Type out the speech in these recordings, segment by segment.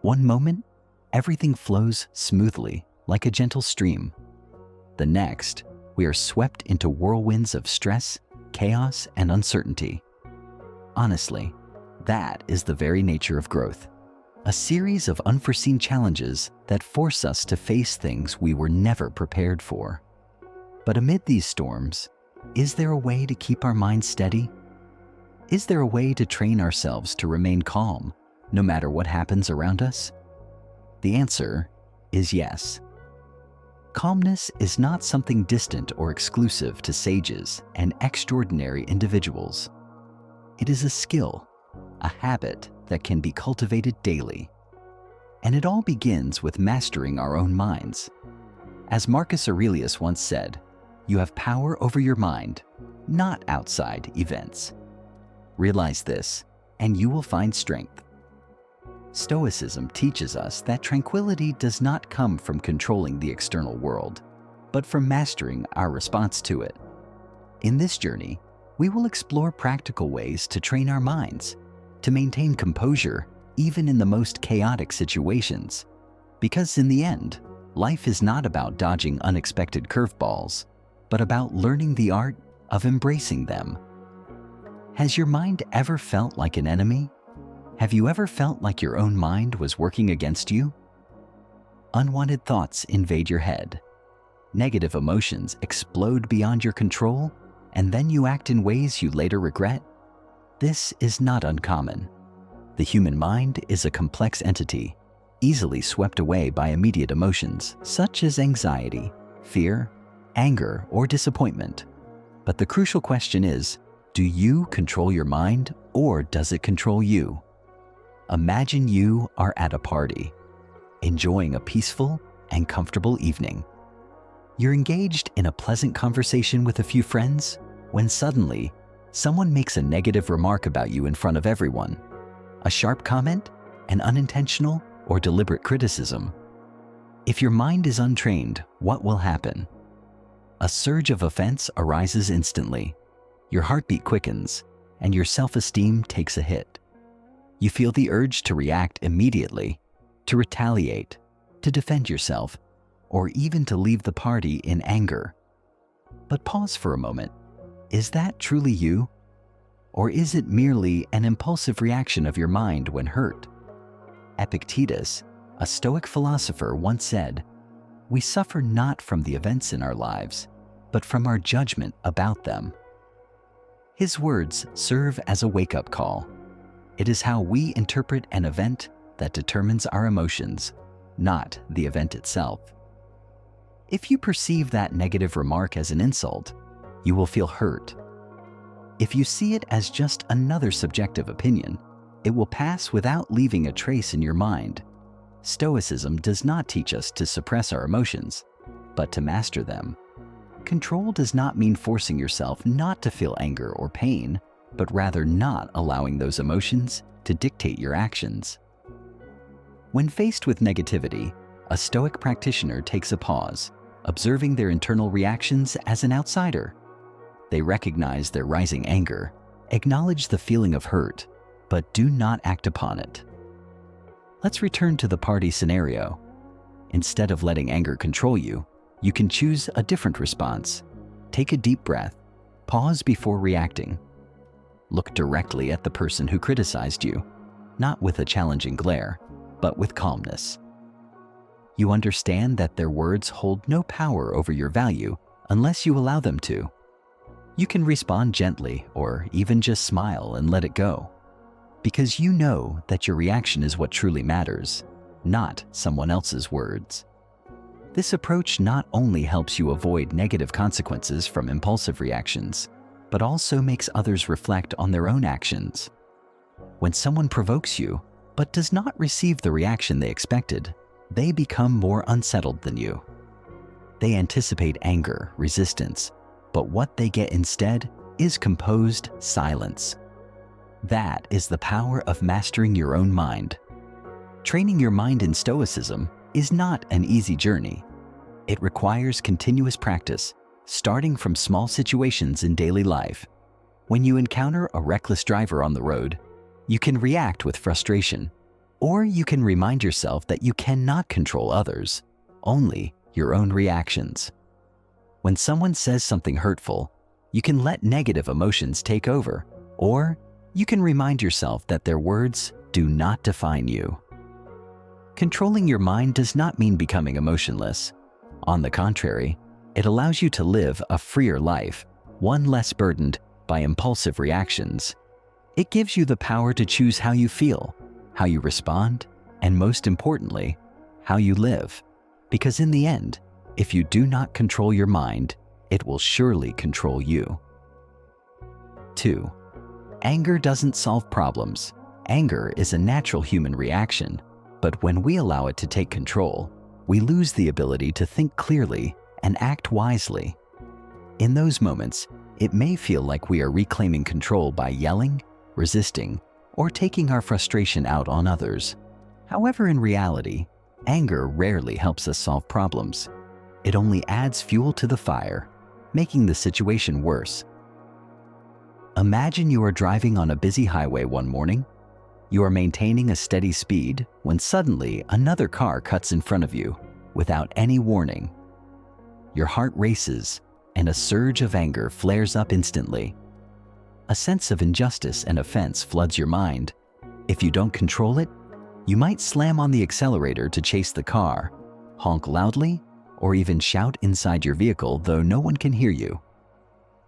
One moment, everything flows smoothly like a gentle stream. The next, we are swept into whirlwinds of stress, chaos, and uncertainty. Honestly, that is the very nature of growth. A series of unforeseen challenges that force us to face things we were never prepared for. But amid these storms, is there a way to keep our minds steady? Is there a way to train ourselves to remain calm, no matter what happens around us? The answer is yes. Calmness is not something distant or exclusive to sages and extraordinary individuals. It is a skill, a habit that can be cultivated daily. And it all begins with mastering our own minds. As Marcus Aurelius once said, you have power over your mind, not outside events. Realize this, and you will find strength. Stoicism teaches us that tranquility does not come from controlling the external world, but from mastering our response to it. In this journey, we will explore practical ways to train our minds, to maintain composure even in the most chaotic situations. Because in the end, life is not about dodging unexpected curveballs, but about learning the art of embracing them. Has your mind ever felt like an enemy? Have you ever felt like your own mind was working against you? Unwanted thoughts invade your head. Negative emotions explode beyond your control, and then you act in ways you later regret? This is not uncommon. The human mind is a complex entity, easily swept away by immediate emotions such as anxiety, fear, anger, or disappointment. But the crucial question is, do you control your mind, or does it control you? Imagine you are at a party, enjoying a peaceful and comfortable evening. You're engaged in a pleasant conversation with a few friends when suddenly someone makes a negative remark about you in front of everyone. A sharp comment, an unintentional or deliberate criticism. If your mind is untrained, what will happen? A surge of offense arises instantly. Your heartbeat quickens, and your self-esteem takes a hit. You feel the urge to react immediately, to retaliate, to defend yourself, or even to leave the party in anger. But pause for a moment. Is that truly you? Or is it merely an impulsive reaction of your mind when hurt? Epictetus, a Stoic philosopher, once said, "We suffer not from the events in our lives, but from our judgment about them." His words serve as a wake-up call. It is how we interpret an event that determines our emotions, not the event itself. If you perceive that negative remark as an insult, you will feel hurt. If you see it as just another subjective opinion, it will pass without leaving a trace in your mind. Stoicism does not teach us to suppress our emotions, but to master them. Control does not mean forcing yourself not to feel anger or pain, but rather not allowing those emotions to dictate your actions. When faced with negativity, a Stoic practitioner takes a pause, observing their internal reactions as an outsider. They recognize their rising anger, acknowledge the feeling of hurt, but do not act upon it. Let's return to the party scenario. Instead of letting anger control you, you can choose a different response. Take a deep breath, pause before reacting. Look directly at the person who criticized you, not with a challenging glare, but with calmness. You understand that their words hold no power over your value unless you allow them to. You can respond gently or even just smile and let it go, because you know that your reaction is what truly matters, not someone else's words. This approach not only helps you avoid negative consequences from impulsive reactions, but also makes others reflect on their own actions. When someone provokes you, but does not receive the reaction they expected, they become more unsettled than you. They anticipate anger, resistance, but what they get instead is composed silence. That is the power of mastering your own mind. Training your mind in Stoicism is not an easy journey. It requires continuous practice, starting from small situations in daily life. When you encounter a reckless driver on the road, you can react with frustration, Or you can remind yourself that you cannot control others, only your own reactions. When someone says something hurtful, you can let negative emotions take over, or you can remind yourself that their words do not define you. Controlling your mind does not mean becoming emotionless. On the contrary, it allows you to live a freer life, one less burdened by impulsive reactions. It gives you the power to choose how you feel, how you respond, and most importantly, how you live. Because in the end, if you do not control your mind, it will surely control you. 2. Anger doesn't solve problems. Anger is a natural human reaction, but when we allow it to take control, we lose the ability to think clearly and act wisely. In those moments, it may feel like we are reclaiming control by yelling, resisting, or taking our frustration out on others. However, in reality, anger rarely helps us solve problems. It only adds fuel to the fire, making the situation worse. Imagine you are driving on a busy highway one morning. You are maintaining a steady speed when suddenly another car cuts in front of you without any warning. Your heart races and a surge of anger flares up instantly. A sense of injustice and offense floods your mind. If you don't control it, you might slam on the accelerator to chase the car, honk loudly, or even shout inside your vehicle though no one can hear you.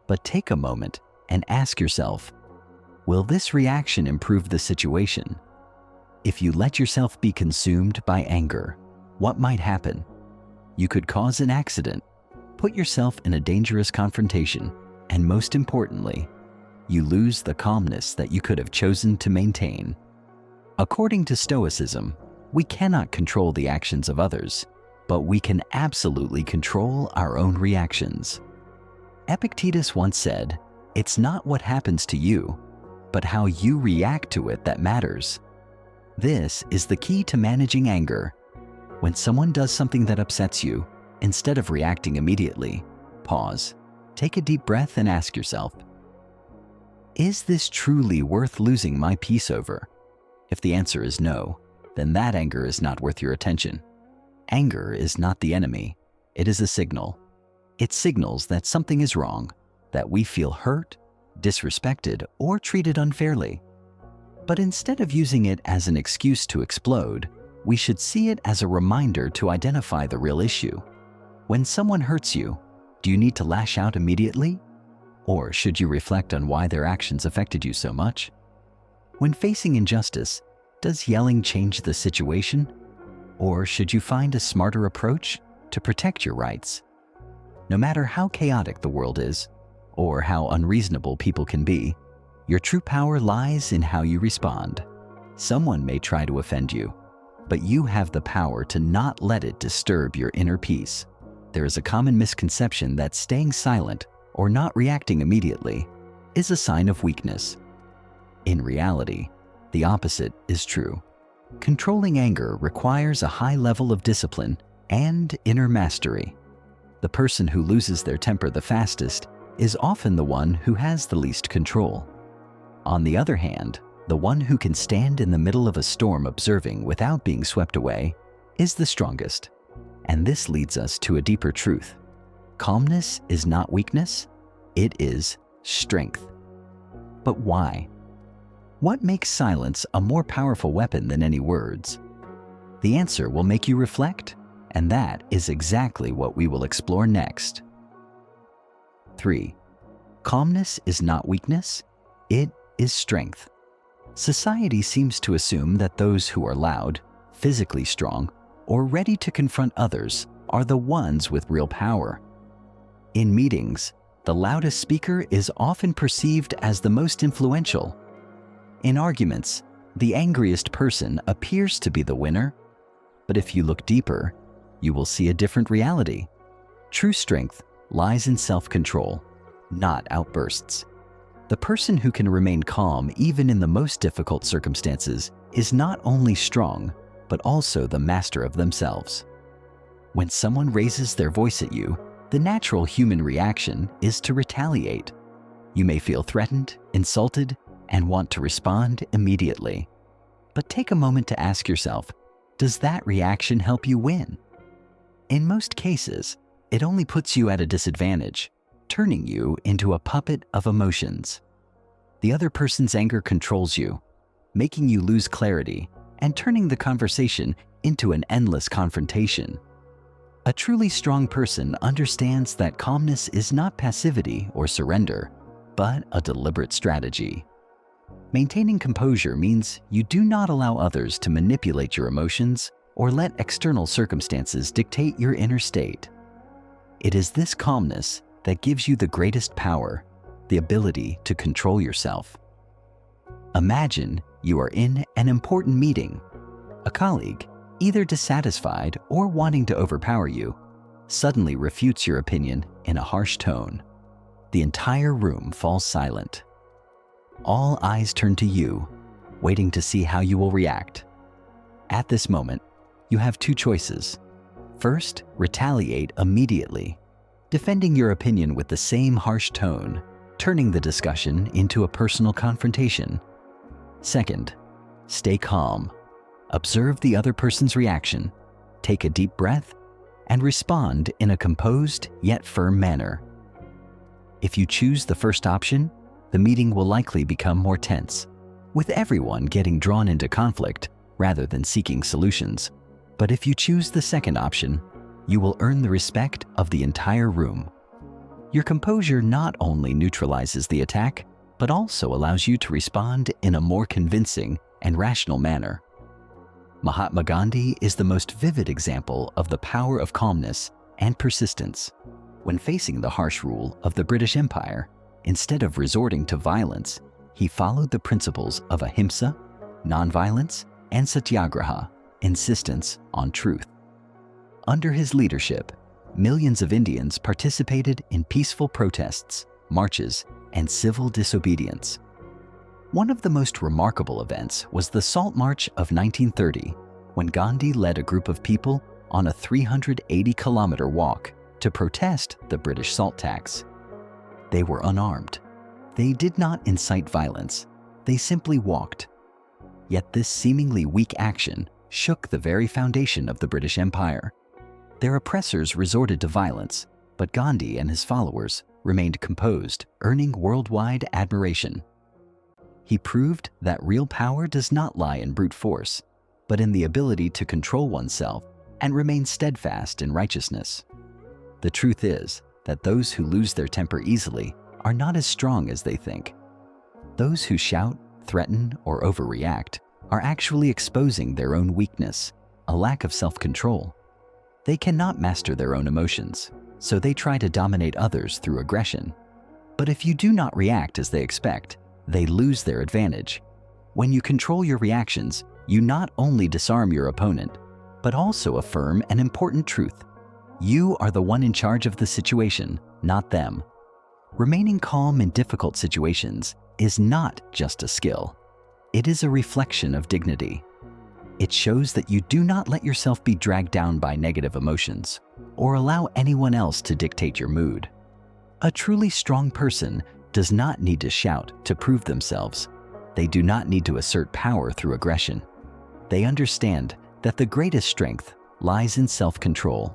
But take a moment and ask yourself, will this reaction improve the situation? If you let yourself be consumed by anger, what might happen? You could cause an accident, put yourself in a dangerous confrontation, and most importantly, you lose the calmness that you could have chosen to maintain. According to Stoicism, we cannot control the actions of others, but we can absolutely control our own reactions. Epictetus once said, "It's not what happens to you, but how you react to it that matters." This is the key to managing anger. When someone does something that upsets you, instead of reacting immediately, pause, take a deep breath and ask yourself, is this truly worth losing my peace over? If the answer is no, then that anger is not worth your attention. Anger is not the enemy. It is a signal. It signals that something is wrong, that we feel hurt, disrespected, or treated unfairly. But instead of using it as an excuse to explode, we should see it as a reminder to identify the real issue. When someone hurts you, do you need to lash out immediately? Or should you reflect on why their actions affected you so much? When facing injustice, does yelling change the situation? Or should you find a smarter approach to protect your rights? No matter how chaotic the world is, or how unreasonable people can be, your true power lies in how you respond. Someone may try to offend you, but you have the power to not let it disturb your inner peace. There is a common misconception that staying silent or not reacting immediately is a sign of weakness. In reality, the opposite is true. Controlling anger requires a high level of discipline and inner mastery. The person who loses their temper the fastest is often the one who has the least control. On the other hand, the one who can stand in the middle of a storm observing without being swept away is the strongest. And this leads us to a deeper truth. Calmness is not weakness, it is strength. But why? What makes silence a more powerful weapon than any words? The answer will make you reflect, and that is exactly what we will explore next. 3. Calmness is not weakness, it is strength. Society seems to assume that those who are loud, physically strong, or ready to confront others are the ones with real power. In meetings, the loudest speaker is often perceived as the most influential. In arguments, the angriest person appears to be the winner. But if you look deeper, you will see a different reality. True strength lies in self-control, not outbursts. The person who can remain calm even in the most difficult circumstances is not only strong, but also the master of themselves. When someone raises their voice at you, the natural human reaction is to retaliate. You may feel threatened, insulted, and want to respond immediately. But take a moment to ask yourself, does that reaction help you win? In most cases, it only puts you at a disadvantage, turning you into a puppet of emotions. The other person's anger controls you, making you lose clarity and turning the conversation into an endless confrontation. A truly strong person understands that calmness is not passivity or surrender, but a deliberate strategy. Maintaining composure means you do not allow others to manipulate your emotions or let external circumstances dictate your inner state. It is this calmness that gives you the greatest power, the ability to control yourself. Imagine you are in an important meeting. A colleague, either dissatisfied or wanting to overpower you, suddenly refutes your opinion in a harsh tone. The entire room falls silent. All eyes turn to you, waiting to see how you will react. At this moment, you have two choices. First, retaliate immediately, defending your opinion with the same harsh tone, turning the discussion into a personal confrontation. Second, stay calm. Observe the other person's reaction, take a deep breath, and respond in a composed yet firm manner. If you choose the first option, the meeting will likely become more tense, with everyone getting drawn into conflict rather than seeking solutions. But if you choose the second option, you will earn the respect of the entire room. Your composure not only neutralizes the attack, but also allows you to respond in a more convincing and rational manner. Mahatma Gandhi is the most vivid example of the power of calmness and persistence. When facing the harsh rule of the British Empire, instead of resorting to violence, he followed the principles of ahimsa, nonviolence, and satyagraha, insistence on truth. Under his leadership, millions of Indians participated in peaceful protests, marches, and civil disobedience. One of the most remarkable events was the Salt March of 1930, when Gandhi led a group of people on a 380-kilometer walk to protest the British salt tax. They were unarmed. They did not incite violence. They simply walked. Yet this seemingly weak action shook the very foundation of the British Empire. Their oppressors resorted to violence, but Gandhi and his followers remained composed, earning worldwide admiration. He proved that real power does not lie in brute force, but in the ability to control oneself and remain steadfast in righteousness. The truth is that those who lose their temper easily are not as strong as they think. Those who shout, threaten, or overreact are actually exposing their own weakness, a lack of self-control. They cannot master their own emotions, so they try to dominate others through aggression. But if you do not react as they expect, they lose their advantage. When you control your reactions, you not only disarm your opponent, but also affirm an important truth. You are the one in charge of the situation, not them. Remaining calm in difficult situations is not just a skill. It is a reflection of dignity. It shows that you do not let yourself be dragged down by negative emotions or allow anyone else to dictate your mood. A truly strong person does not need to shout to prove themselves. They do not need to assert power through aggression. They understand that the greatest strength lies in self-control.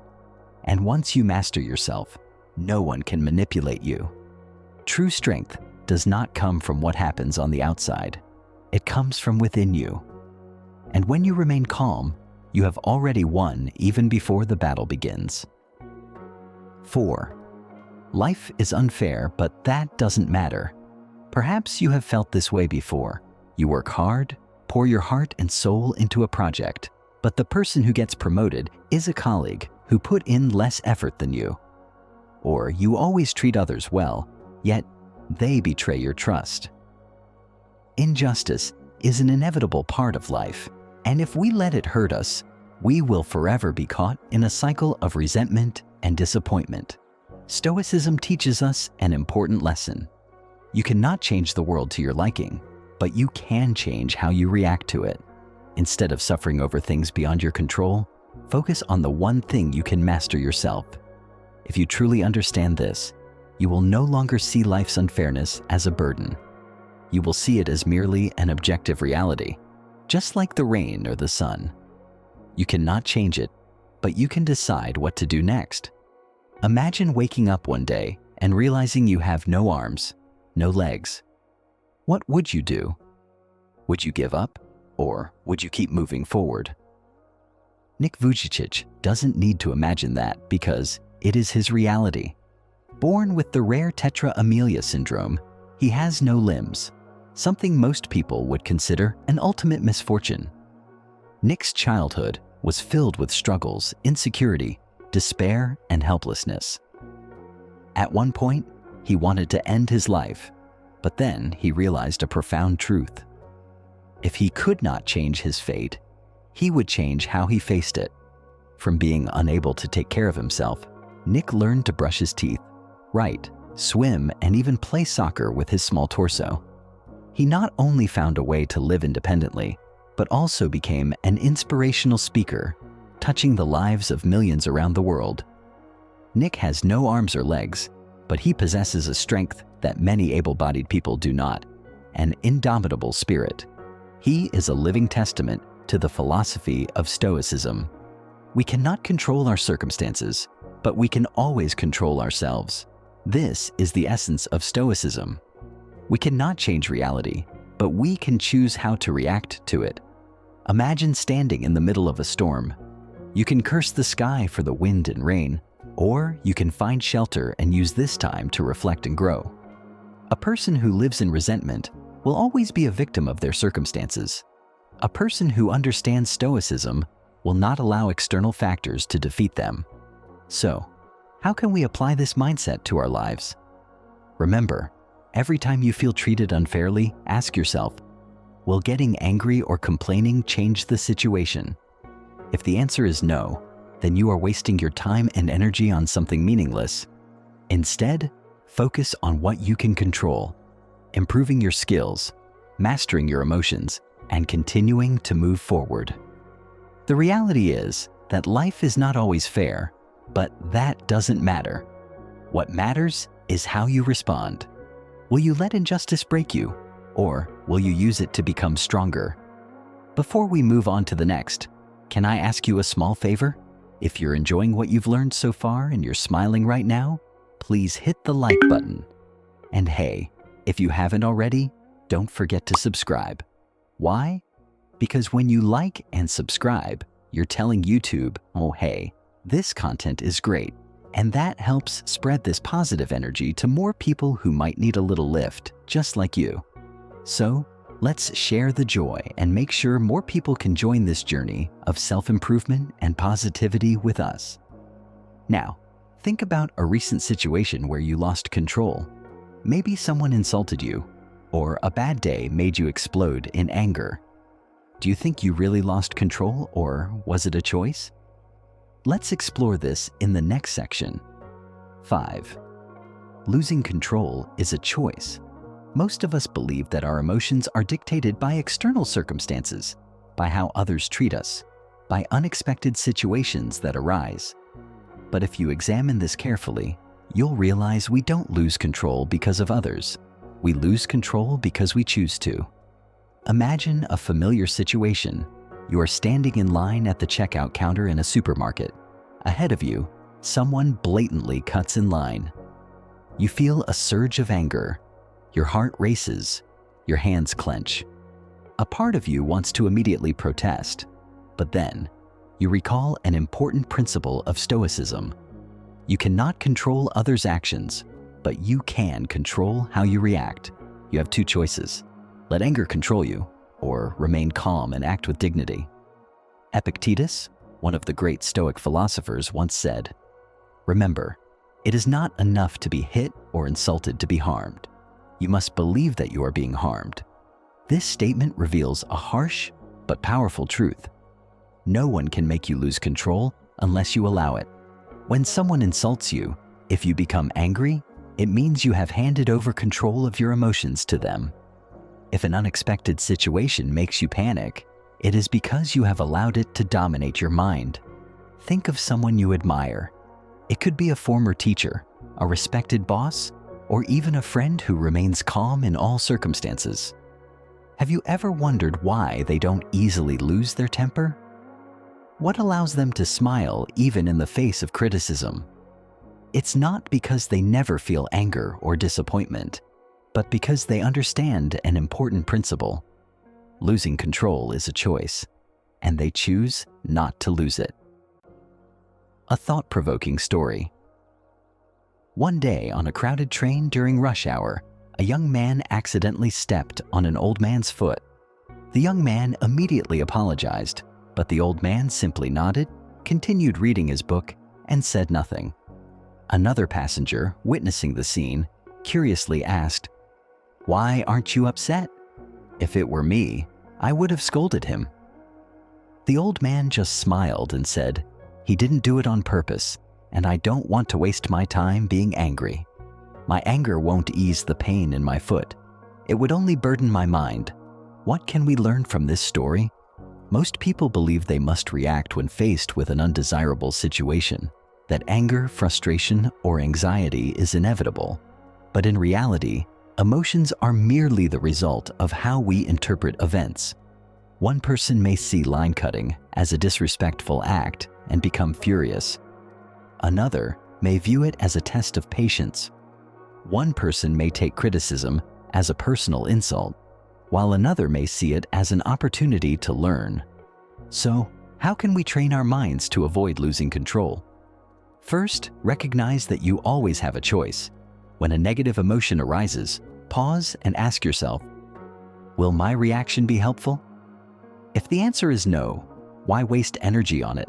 And once you master yourself, no one can manipulate you. True strength does not come from what happens on the outside. It comes from within you. And when you remain calm, you have already won even before the battle begins. 4. Life is unfair, but that doesn't matter. Perhaps you have felt this way before. You work hard, pour your heart and soul into a project, but the person who gets promoted is a colleague who put in less effort than you. Or you always treat others well, yet they betray your trust. Injustice is an inevitable part of life, and if we let it hurt us, we will forever be caught in a cycle of resentment and disappointment. Stoicism teaches us an important lesson. You cannot change the world to your liking, but you can change how you react to it. Instead of suffering over things beyond your control, focus on the one thing you can master yourself. If you truly understand this, you will no longer see life's unfairness as a burden. You will see it as merely an objective reality. just like the rain or the sun. You cannot change it, but you can decide what to do next. Imagine waking up one day and realizing you have no arms, no legs. What would you do? Would you give up, or would you keep moving forward? Nick Vujicic doesn't need to imagine that because it is his reality. Born with the rare tetra amelia syndrome, he has no limbs, something most people would consider an ultimate misfortune. Nick's childhood was filled with struggles, insecurity, despair, and helplessness. At one point, he wanted to end his life, but then he realized a profound truth. If he could not change his fate, he would change how he faced it. From being unable to take care of himself, Nick learned to brush his teeth, write, swim, and even play soccer with his small torso. He not only found a way to live independently, but also became an inspirational speaker, touching the lives of millions around the world. Nick has no arms or legs, but he possesses a strength that many able-bodied people do not, an indomitable spirit. He is a living testament to the philosophy of Stoicism. We cannot control our circumstances, but we can always control ourselves. This is the essence of Stoicism. We cannot change reality, but we can choose how to react to it. Imagine standing in the middle of a storm. You can curse the sky for the wind and rain, or you can find shelter and use this time to reflect and grow. A person who lives in resentment will always be a victim of their circumstances. A person who understands Stoicism will not allow external factors to defeat them. So, how can we apply this mindset to our lives? Remember, every time you feel treated unfairly, ask yourself, will getting angry or complaining change the situation? If the answer is no, then you are wasting your time and energy on something meaningless. Instead, focus on what you can control, improving your skills, mastering your emotions, and continuing to move forward. The reality is that life is not always fair, but that doesn't matter. What matters is how you respond. Will you let injustice break you, or will you use it to become stronger? Before we move on to the next, can I ask you a small favor? If you're enjoying what you've learned so far and you're smiling right now, please hit the like button. And hey, if you haven't already, don't forget to subscribe. Why? Because when you like and subscribe, you're telling YouTube, oh hey, this content is great. And that helps spread this positive energy to more people who might need a little lift, just like you. So, let's share the joy and make sure more people can join this journey of self-improvement and positivity with us. Now, think about a recent situation where you lost control. Maybe someone insulted you, or a bad day made you explode in anger. Do you think you really lost control, or was it a choice? Let's explore this in the next section. 5. Losing control is a choice. Most of us believe that our emotions are dictated by external circumstances, by how others treat us, by unexpected situations that arise. But if you examine this carefully, you'll realize we don't lose control because of others. We lose control because we choose to. Imagine a familiar situation. You are standing in line at the checkout counter in a supermarket. Ahead of you, someone blatantly cuts in line. You feel a surge of anger. Your heart races. Your hands clench. A part of you wants to immediately protest, but then you recall an important principle of Stoicism. You cannot control others' actions, but you can control how you react. You have two choices. Let anger control you, or remain calm and act with dignity. Epictetus, one of the great Stoic philosophers, once said, "Remember, it is not enough to be hit or insulted to be harmed. You must believe that you are being harmed." This statement reveals a harsh but powerful truth. No one can make you lose control unless you allow it. When someone insults you, if you become angry, it means you have handed over control of your emotions to them. If an unexpected situation makes you panic, it is because you have allowed it to dominate your mind. Think of someone you admire. It could be a former teacher, a respected boss, or even a friend who remains calm in all circumstances. Have you ever wondered why they don't easily lose their temper? What allows them to smile even in the face of criticism? It's not because they never feel anger or disappointment, but because they understand an important principle. Losing control is a choice, and they choose not to lose it. A thought-provoking story. One day on a crowded train during rush hour, a young man accidentally stepped on an old man's foot. The young man immediately apologized, but the old man simply nodded, continued reading his book, and said nothing. Another passenger, witnessing the scene, curiously asked, "Why aren't you upset? If it were me, I would have scolded him." The old man just smiled and said, "He didn't do it on purpose, and I don't want to waste my time being angry. My anger won't ease the pain in my foot. It would only burden my mind." What can we learn from this story? Most people believe they must react when faced with an undesirable situation, that anger, frustration, or anxiety is inevitable. But in reality, emotions are merely the result of how we interpret events. One person may see line cutting as a disrespectful act and become furious. Another may view it as a test of patience. One person may take criticism as a personal insult, while another may see it as an opportunity to learn. So, how can we train our minds to avoid losing control? First, recognize that you always have a choice. When a negative emotion arises, pause and ask yourself, will my reaction be helpful? If the answer is no, why waste energy on it?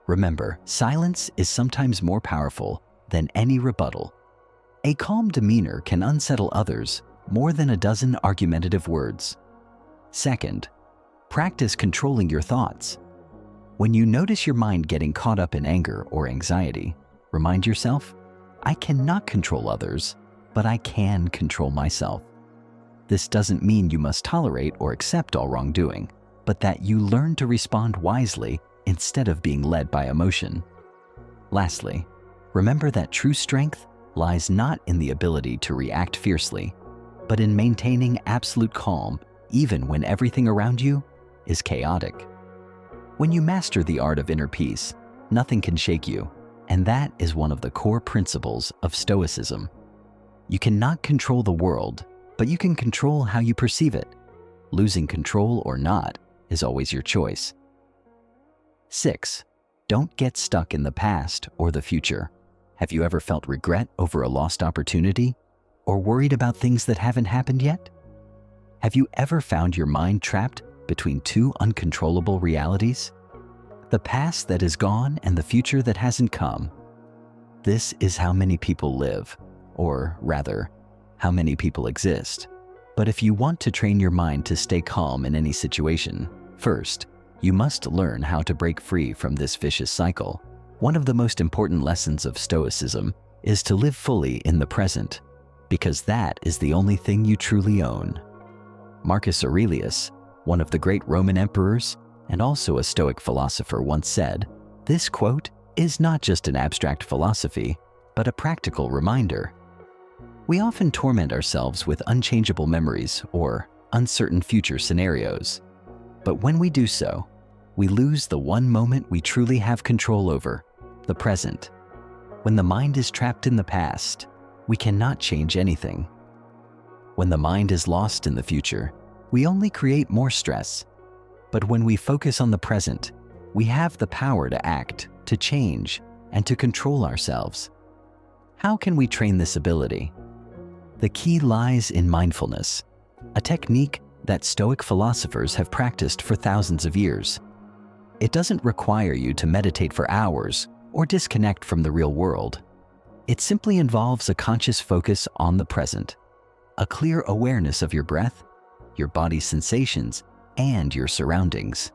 Remember, silence is sometimes more powerful than any rebuttal. A calm demeanor can unsettle others more than a dozen argumentative words. Second, practice controlling your thoughts. When you notice your mind getting caught up in anger or anxiety, remind yourself, I cannot control others, but I can control myself. This doesn't mean you must tolerate or accept all wrongdoing, but that you learn to respond wisely instead of being led by emotion. Lastly, remember that true strength lies not in the ability to react fiercely, but in maintaining absolute calm even when everything around you is chaotic. When you master the art of inner peace, nothing can shake you, and that is one of the core principles of Stoicism. You cannot control the world, but you can control how you perceive it. Losing control or not is always your choice. 6. Don't get stuck in the past or the future. Have you ever felt regret over a lost opportunity or worried about things that haven't happened yet? Have you ever found your mind trapped between two uncontrollable realities? The past that is gone and the future that hasn't come. This is how many people live, or rather, how many people exist. But if you want to train your mind to stay calm in any situation, first, you must learn how to break free from this vicious cycle. One of the most important lessons of Stoicism is to live fully in the present, because that is the only thing you truly own. Marcus Aurelius, one of the great Roman emperors and also a Stoic philosopher, once said, "This quote is not just an abstract philosophy, but a practical reminder." We often torment ourselves with unchangeable memories or uncertain future scenarios. But when we do so, we lose the one moment we truly have control over, the present. When the mind is trapped in the past, we cannot change anything. When the mind is lost in the future, we only create more stress. But when we focus on the present, we have the power to act, to change, and to control ourselves. How can we train this ability? The key lies in mindfulness, a technique that Stoic philosophers have practiced for thousands of years. It doesn't require you to meditate for hours or disconnect from the real world. It simply involves a conscious focus on the present, a clear awareness of your breath, your body's sensations, and your surroundings.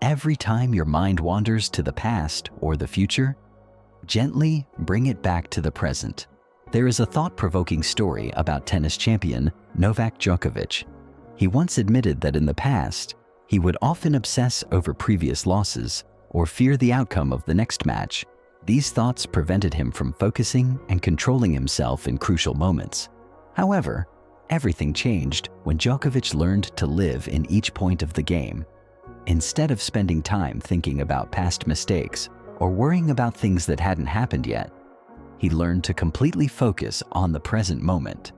Every time your mind wanders to the past or the future, gently bring it back to the present. There is a thought-provoking story about tennis champion Novak Djokovic. He once admitted that in the past, he would often obsess over previous losses or fear the outcome of the next match. These thoughts prevented him from focusing and controlling himself in crucial moments. However, Everything changed when Djokovic learned to live in each point of the game. Instead of spending time thinking about past mistakes or worrying about things that hadn't happened yet, he learned to completely focus on the present moment.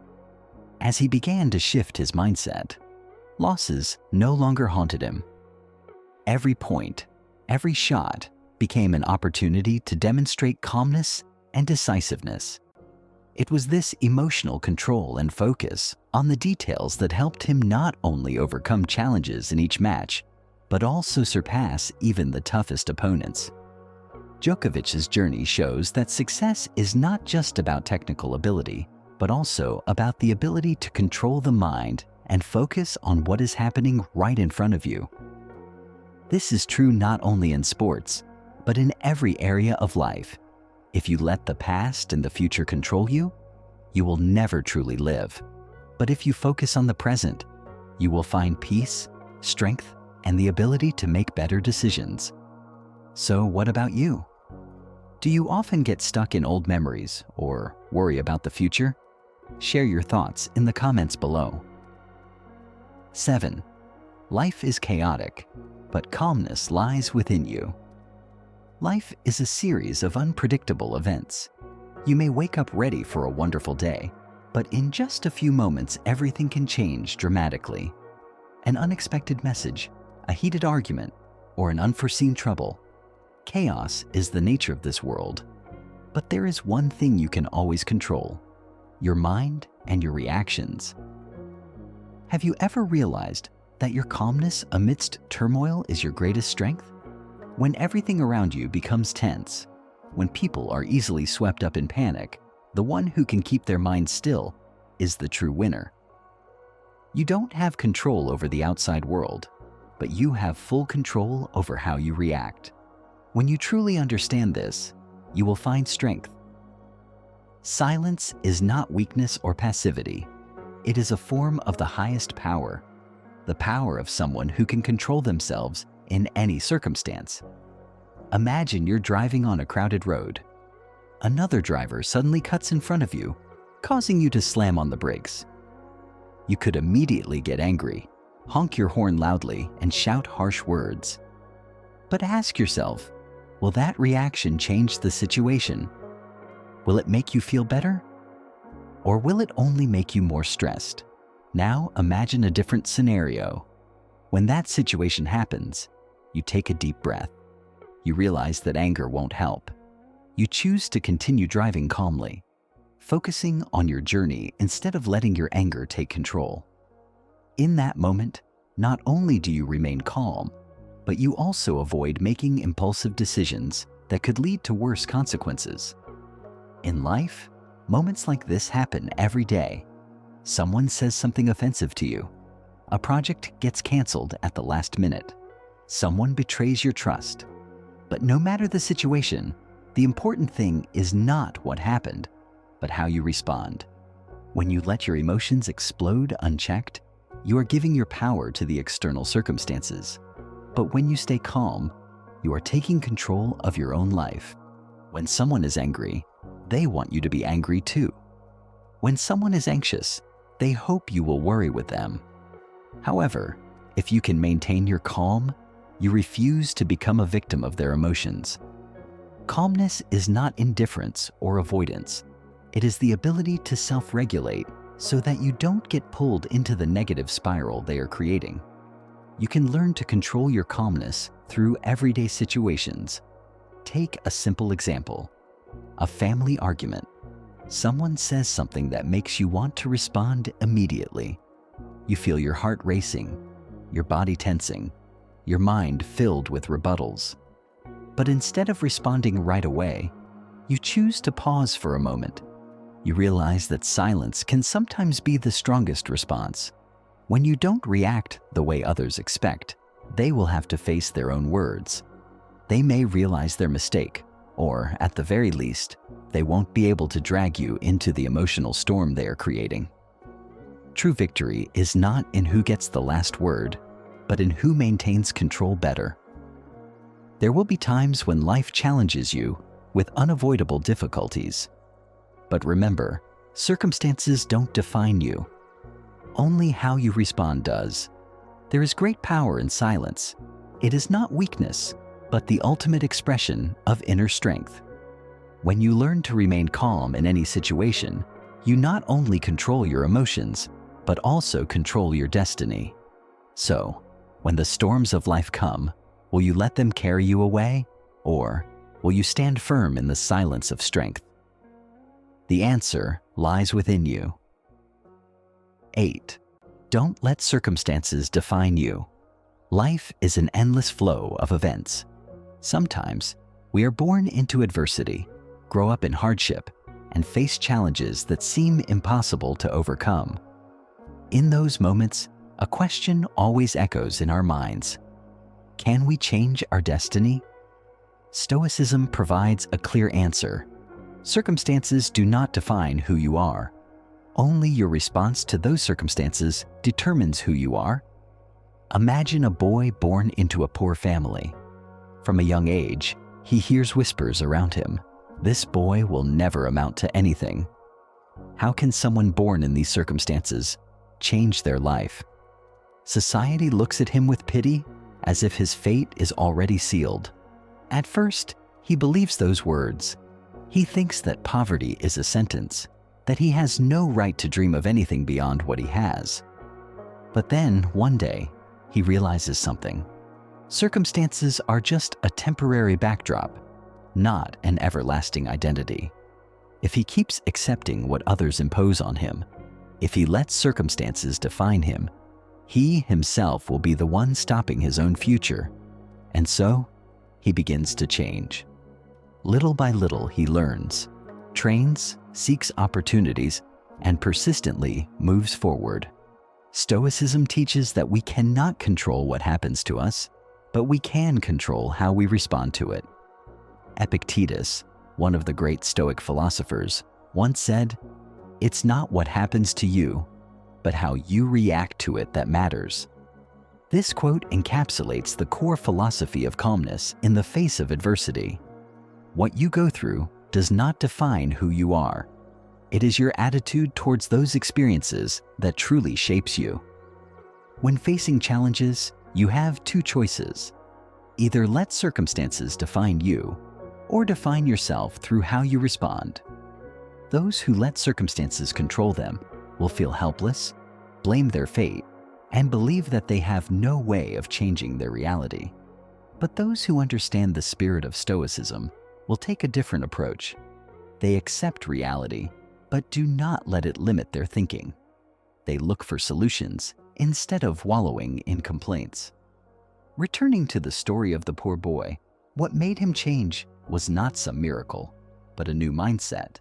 As he began to shift his mindset, losses no longer haunted him. Every point, every shot became an opportunity to demonstrate calmness and decisiveness. It was this emotional control and focus on the details that helped him not only overcome challenges in each match, but also surpass even the toughest opponents. Djokovic's journey shows that success is not just about technical ability, but also about the ability to control the mind and focus on what is happening right in front of you. This is true not only in sports, but in every area of life. If you let the past and the future control you, you will never truly live. But if you focus on the present, you will find peace, strength, and the ability to make better decisions. So what about you? Do you often get stuck in old memories or worry about the future? Share your thoughts in the comments below. 7. Life is chaotic, but calmness lies within you. Life is a series of unpredictable events. You may wake up ready for a wonderful day, but in just a few moments, everything can change dramatically. An unexpected message, a heated argument, or an unforeseen trouble. Chaos is the nature of this world. But there is one thing you can always control: your mind and your reactions. Have you ever realized that your calmness amidst turmoil is your greatest strength? When everything around you becomes tense, when people are easily swept up in panic, the one who can keep their mind still is the true winner. You don't have control over the outside world, but you have full control over how you react. When you truly understand this, you will find strength. Silence is not weakness or passivity. It is a form of the highest power, the power of someone who can control themselves in any circumstance. Imagine you're driving on a crowded road. Another driver suddenly cuts in front of you, causing you to slam on the brakes. You could immediately get angry, honk your horn loudly, and shout harsh words. But ask yourself, will that reaction change the situation? Will it make you feel better? Or will it only make you more stressed? Now imagine a different scenario. When that situation happens, you take a deep breath. You realize that anger won't help. You choose to continue driving calmly, focusing on your journey instead of letting your anger take control. In that moment, not only do you remain calm, but you also avoid making impulsive decisions that could lead to worse consequences. In life, moments like this happen every day. Someone says something offensive to you. A project gets canceled at the last minute. Someone betrays your trust. But no matter the situation, the important thing is not what happened, but how you respond. When you let your emotions explode unchecked, you are giving your power to the external circumstances. But when you stay calm, you are taking control of your own life. When someone is angry, they want you to be angry too. When someone is anxious, they hope you will worry with them. However, if you can maintain your calm, you refuse to become a victim of their emotions. Calmness is not indifference or avoidance. It is the ability to self-regulate so that you don't get pulled into the negative spiral they are creating. You can learn to control your calmness through everyday situations. Take a simple example: a family argument. Someone says something that makes you want to respond immediately. You feel your heart racing, your body tensing, your mind filled with rebuttals. But instead of responding right away, you choose to pause for a moment. You realize that silence can sometimes be the strongest response. When you don't react the way others expect, they will have to face their own words. They may realize their mistake, or at the very least, they won't be able to drag you into the emotional storm they are creating. True victory is not in who gets the last word, but in who maintains control better. There will be times when life challenges you with unavoidable difficulties. But remember, circumstances don't define you. Only how you respond does. There is great power in silence. It is not weakness, but the ultimate expression of inner strength. When you learn to remain calm in any situation, you not only control your emotions, but also control your destiny. So, when the storms of life come, will you let them carry you away, or will you stand firm in the silence of strength? The answer lies within you. 8. Don't let circumstances define you. Life is an endless flow of events. Sometimes, we are born into adversity, grow up in hardship, and face challenges that seem impossible to overcome. In those moments, a question always echoes in our minds. Can we change our destiny? Stoicism provides a clear answer. Circumstances do not define who you are. Only your response to those circumstances determines who you are. Imagine a boy born into a poor family. From a young age, he hears whispers around him. This boy will never amount to anything. How can someone born in these circumstances change their life? Society looks at him with pity, as if his fate is already sealed. At first, he believes those words. He thinks that poverty is a sentence, that he has no right to dream of anything beyond what he has. But then, one day, he realizes something. Circumstances are just a temporary backdrop, not an everlasting identity. If he keeps accepting what others impose on him, if he lets circumstances define him, he himself will be the one stopping his own future. And so, he begins to change. Little by little, he learns, trains, seeks opportunities, and persistently moves forward. Stoicism teaches that we cannot control what happens to us, but we can control how we respond to it. Epictetus, one of the great Stoic philosophers, once said, "It's not what happens to you, but how you react to it that matters." This quote encapsulates the core philosophy of calmness in the face of adversity. What you go through does not define who you are. It is your attitude towards those experiences that truly shapes you. When facing challenges, you have two choices. Either let circumstances define you, or define yourself through how you respond. Those who let circumstances control them will feel helpless, blame their fate, and believe that they have no way of changing their reality. But those who understand the spirit of Stoicism will take a different approach. They accept reality, but do not let it limit their thinking. They look for solutions instead of wallowing in complaints. Returning to the story of the poor boy, what made him change was not some miracle, but a new mindset.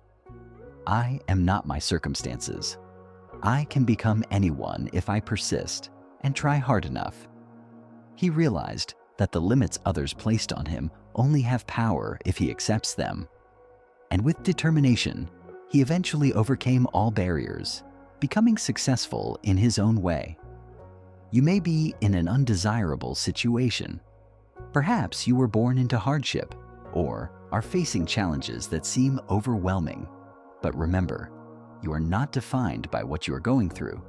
I am not my circumstances. I can become anyone if I persist and try hard enough. He realized that the limits others placed on him only have power if he accepts them. And with determination, he eventually overcame all barriers, becoming successful in his own way. You may be in an undesirable situation. Perhaps you were born into hardship or are facing challenges that seem overwhelming. But remember, you are not defined by what you are going through.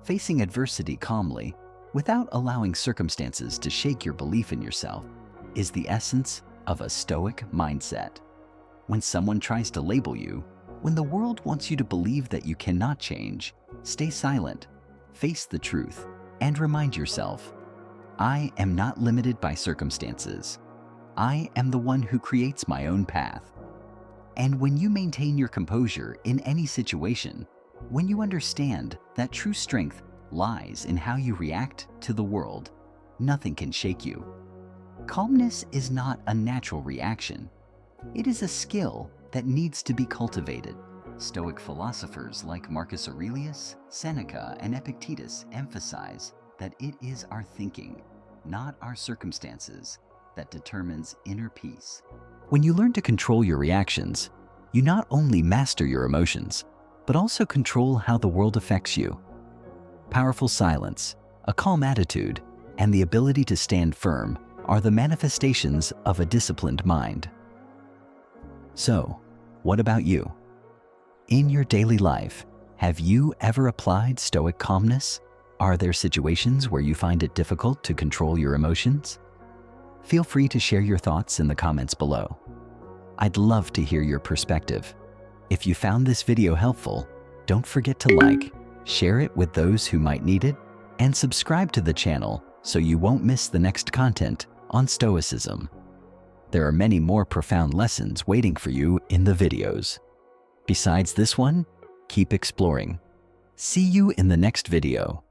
Facing adversity calmly, without allowing circumstances to shake your belief in yourself, is the essence of a Stoic mindset. When someone tries to label you, when the world wants you to believe that you cannot change, stay silent, face the truth, and remind yourself, I am not limited by circumstances. I am the one who creates my own path. And when you maintain your composure in any situation, when you understand that true strength lies in how you react to the world, nothing can shake you. Calmness is not a natural reaction. It is a skill that needs to be cultivated. Stoic philosophers like Marcus Aurelius, Seneca, and Epictetus emphasize that it is our thinking, not our circumstances, that determines inner peace. When you learn to control your reactions, you not only master your emotions, but also control how the world affects you. Powerful silence, a calm attitude, and the ability to stand firm are the manifestations of a disciplined mind. So, what about you? In your daily life, Have you ever applied Stoic calmness? Are there situations where you find it difficult to control your emotions? Feel free to share your thoughts in the comments below. I'd love to hear your perspective. If you found this video helpful, don't forget to like, share it with those who might need it, and subscribe to the channel so you won't miss the next content on Stoicism. There are many more profound lessons waiting for you in the videos. Besides this one, keep exploring. See you in the next video.